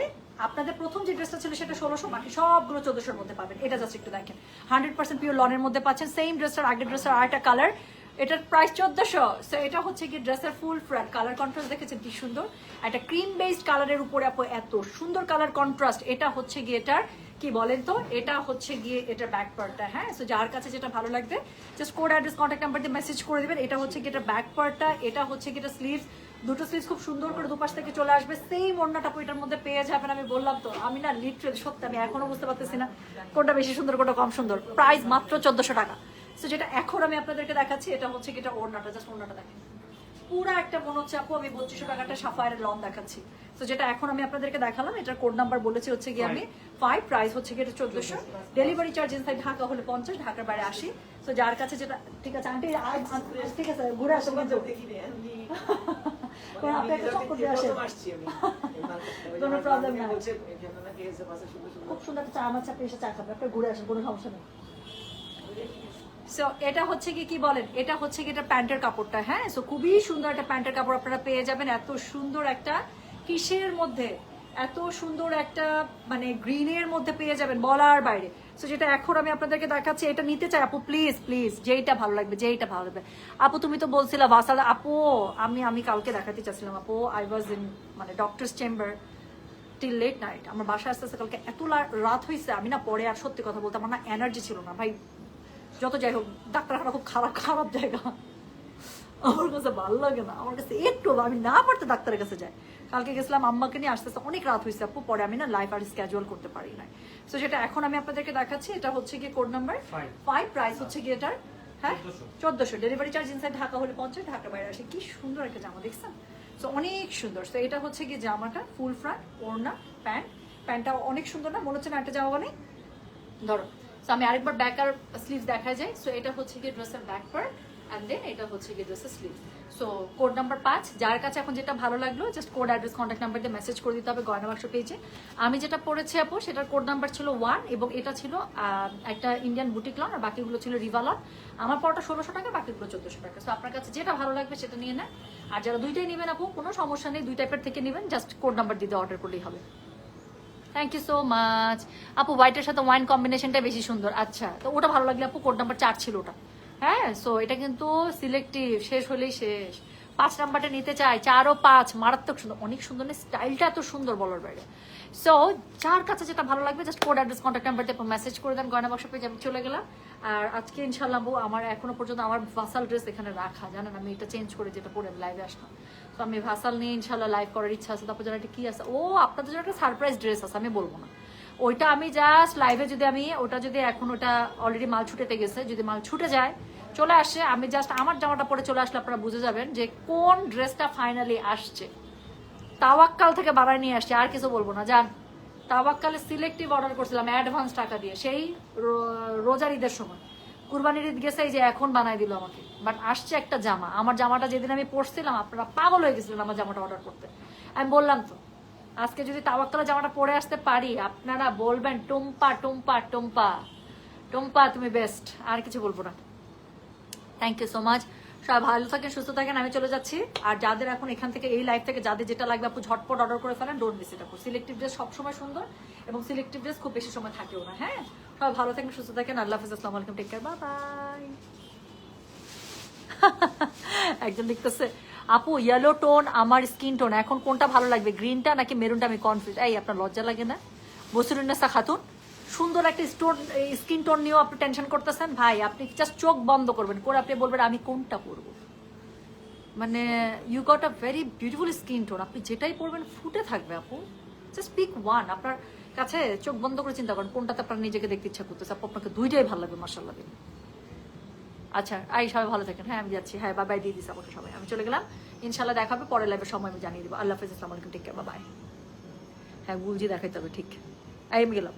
আপনাদের প্রথম যে ড্রেসটা ছিল সেটা 1600, বাকি সবগুলো 1400-র মধ্যে পাবেন। এটা জাস্ট একটু দেখেন, 100% পিওর লনের মধ্যে পাচ্ছেন। সেম ড্রেসটার আগের ড্রেসের আরেকটা কালার, এটার প্রাইস 1400। সো এটা হচ্ছে কি ড্রেসের ফুল ফ্রন্ট কালার কন্ট্রাস্ট দেখেছেন কি সুন্দর, একটা ক্রিম বেসড কালারের উপরে আপু এত সুন্দর কালার কন্ট্রাস্ট। এটা হচ্ছে গিয়ে এটার কি বলেন তো, এটা হচ্ছে গিয়ে এটার ব্যাক পার্টটা। হ্যাঁ, সো যার কাছে যেটা ভালো লাগবে just code address contact number দিয়ে মেসেজ করে দিবেন। এটা হচ্ছে গিয়ে এটা ব্যাক পার্টটা, এটা হচ্ছে গিয়ে এটা স্লিভস, দুটো স্লিভস খুব সুন্দর করে দুপাশ থেকে চলে আসবে। সেম ওড়নাটা এটার মধ্যে পেয়ে যাবেন। আমি বললাম তো, আমি না লিটারালি সত্যি আমি এখনো বুঝতে পারতেছি না কোনটা বেশি সুন্দর কোনটা কম সুন্দর। প্রাইস মাত্র 1400 টাকা। সো যেটা এখন আমি আপনাদেরকে দেখাচ্ছি এটা হচ্ছে কি এটা ওড়নাটা, জাস্ট ওড়নাটা দেখেন পুরা একটা মনে হচ্ছে আপু আমি 2500 টাকাটা সাফায়ারের লন দেখাচ্ছি। তো যেটা এখন আমি আপনাদেরকে দেখালাম এটার কোড নাম্বার বলেছি হচ্ছে গিয়ে আমি 5, প্রাইস হচ্ছে গিয়ে এটা 1400। ডেলিভারি চার্জ ইনসাইড ঢাকা হলে 50, ঢাকার বাইরে 80। তো যার কাছে যেটা ঠিক আছে আন্টি, ঠিক আছে ঘুরে আসেন কিন্তু আপনি একটা চক্কর দিয়ে আসেন, কোনো প্রবলেম নাই। খুব সুন্দর একটা চা, আমার চা পেয়ে চা খাবে, আপনি ঘুরে আসেন, কোনো সমস্যা নেই। সো এটা হচ্ছে কি বলেন, এটা হচ্ছে কি এটা প্যান্টের কাপড়টা। হ্যাঁ, সো খুবই সুন্দর একটা প্যান্টের কাপড় আপনারা পেয়ে যাবেন। এত সুন্দর একটা কিসের মধ্যে, এত সুন্দর একটা মানে গ্রিনের মধ্যে পেয়ে যাবেন বলার বাইরে। সো যেটা এখন আমি আপনাদেরকে দেখাচ্ছি, এটা নিতে চাই আপু প্লিজ প্লিজ, যেইটা ভালো লাগবে যেইটা ভালো লাগবে। আপু তুমি তো বলছিলা ভাসাল আপু, আমি কালকে দেখাতে চাচ্ছিলাম আপু, আই ওয়াজ ইন মানে doctor's chamber till late night. আমার বাসায় আসতে আসতে কালকে এত রাত হয়েছে, আমি না পরে আর সত্যি কথা বলতে আমার না এনার্জি ছিল না ভাই। যত যাই হোক ডাক্তারখানা খুব খারাপ খারাপ জায়গা, আমার কাছে ভালো লাগে না, আমার কাছে একটু আমি না পারতে ডাক্তারের কাছে যাই। কালকে গেছিলাম আম্মাকে নিয়ে, আসতে আসতে অনেক রাত হয়েছে আপু, পরে আমি না লাইফ আর স্ক্যাজুয়াল করতে পারি না। সো সেটা এখন আমি আপনাদেরকে দেখাচ্ছি, এটা হচ্ছে গিয়ে কোড নাম্বার 5, প্রাইস হচ্ছে গিয়ে এটার হ্যাঁ 1400। ডেলিভারি চার্জ ইনসাইড ঢাকা হলে 50, ঢাকার বাইরে আসে। কি সুন্দর একটা জামা দেখছেন, সো অনেক সুন্দর। সো এটা হচ্ছে গিয়ে জামাটা ফুল ফ্রন্ট, ওড়না, প্যান্টটা অনেক সুন্দর না, মনে হচ্ছে না একটা জামা বানাই ধরো। সো আমি আরেকবার ব্যাক আর স্লিভস দেখা যায়। সো এটা হচ্ছে গিয়ে ড্রেসের ব্যাক পার্ট অ্যান্ড দেন এটা হচ্ছে গিয়ে ড্রেসের স্লিভস। সো কোড নাম্বার 5, যার কাছে এখন যেটা ভালো লাগলো just code address contact number দিয়ে মেসেজ করে দিতে হবে গয়না বাক্স পেজে। আমি যেটা পড়েছি আপু সেটার কোড নাম্বার ছিল 1 এবং এটা ছিল একটা ইন্ডিয়ান বুটিক লন, আর বাকিগুলো ছিল রিভা লন। আমার পড়াটা 1600 টাকা, বাকিগুলো 1400 টাকা। সো আপনার কাছে যেটা ভালো লাগবে সেটা নিয়ে নেন। আর যারা দুইটাই নেবেন আপু কোনো সমস্যা নেই, দুই টাইপের থেকে নেবেন, জাস্ট কোড নাম্বার দিয়ে অর্ডার করলেই হবে। থ্যাংক ইউ সো মাচ আপু, হোয়াইটের সাথে ওয়াইন কম্বিনেশনটা বেশি সুন্দর। আচ্ছা, তো ওটা ভালো লাগলে আপু কোড নাম্বার 4 ছিল ওটা। হ্যাঁ, সো এটা কিন্তু সিলেক্টিভ, শেষ হলেই শেষ। 5 নাম্বারটা নিতে চাই, 4 ও 5 মারাত্মক সুন্দর, অনেক সুন্দর, স্টাইলটা এত সুন্দর বলার বাইরে। সো যার কাছে যেটা ভালো লাগবে just code address contact number দিয়ে মেসেজ করে দেন, গয়না বাক্স পেজে আমি চলে গেলাম। আর আজকে ইনশাল্লাহ আমার এখনো পর্যন্ত আমার ভাসাল ড্রেস এখানে রাখা, জানেন আমি এটা চেঞ্জ করে যেটা পরে আমি লাইভে আসলাম। তো আমি ভাসাল নিয়ে ইনশাল্লাহ লাইভ করার ইচ্ছা আছে। তারপর যেন একটা কি আছে, ও আপনাদের জন্য একটা সারপ্রাইজ ড্রেস আছে, আমি বলবো না ওইটা। আমি জাস্ট লাইভে যদি আমি ওটা যদি এখন ওটা অলরেডি মাল ছুটেতে গেছে, যদি মাল ছুটে যায় চলে আসে, আমি জাস্ট আমার জামাটা পরে চলে আসলে আপনারা বুঝে যাবেন যে কোন ড্রেসটা ফাইনালি আসছে। তাওয়াক্কাল থেকে বাড়ায় নিয়ে আসছে, আর কিছু বলবো না। জান তাওয়াক্কালে সিলেক্টিভ অর্ডার করছিলাম অ্যাডভান্স টাকা দিয়ে, সেই রোজার ঈদের সময়। কুরবানির ঈদ গেছে, এই যে এখন বানাই দিল আমাকে। বাট আসছে একটা জামা, আমার জামাটা যেদিন আমি পরছিলাম আপনারা পাগল হয়ে গেছিলেন আমার জামাটা অর্ডার করতে। আমি বললাম তো আজকে যদি তাওয়াক্কালের জামাটা পরে আসতে পারি আপনারা বলবেন টুম্পা টুম্পা টুম্পা টুম্পা তুমি বেস্ট, আর কিছু বলবো না। থ্যাংক ইউ সো মাচ, সবাই ভালো থাকেন সুস্থ থাকেন, আমি চলে যাচ্ছি। আর যাদের এখন এখান থেকে এই লাইফ থেকে যাদের যেটা লাগবে আপু ঝটপট অর্ডার করে ফেলেন, ডোন্ট মিস ইট আপু। সিলেক্টিভ ড্রেস সবসময় সুন্দর এবং সিলেক্টিভ ড্রেস খুব বেশি সময় থাকেও না। হ্যাঁ, সবাই ভালো থাকেন সুস্থ থাকেন, আল্লাহ হাফিজ, আসসালামু আলাইকুম, টেক কেয়ার, বাই বাই। একজন লিখতেছে আপু ইয়েলো টোন আমার স্কিন টোন, এখন কোনটা ভালো লাগবে গ্রিনটা নাকি মেরুনটা, আমি কনফিউজ। এই আপনার লজ্জা লাগে না বসিরুন্নেসা খাতুন, সুন্দর একটা স্কিন টোন নিয়েও আপনি টেনশন করতেছেন ভাই। আপনি জাস্ট চোখ বন্ধ করবেন করে আপনি বলবেন আমি কোনটা পরবো, মানে you got a very beautiful skin tone, আপনি যেটাই পরবেন ফুটে থাকবে আপু। জাস্ট পিক ওয়ান, আপনার কাছে চোখ বন্ধ করে চিন্তা করেন কোনটাতে আপনার নিজেকে দেখতে ইচ্ছা করতেছে, আপু আপনাকে দুইটাই ভালো লাগবে মাশাআল্লাহ। আচ্ছা আই সবাই ভালো থাকেন, হ্যাঁ আমি যাচ্ছি, হ্যাঁ বাবাই দিয়ে দিস আমাকে সবাই, আমি চলে গেলাম। ইনশাল্লাহ দেখা হবে পরের লাইভের সময়, আমি জানিয়ে দিব। আল্লাহ হাফিজ, আসসালামু আলাইকুম, টেক কেয়ার, বাই। হ্যাঁ গুলজি দেখাইতে হবে, ঠিক আমি গেলাম।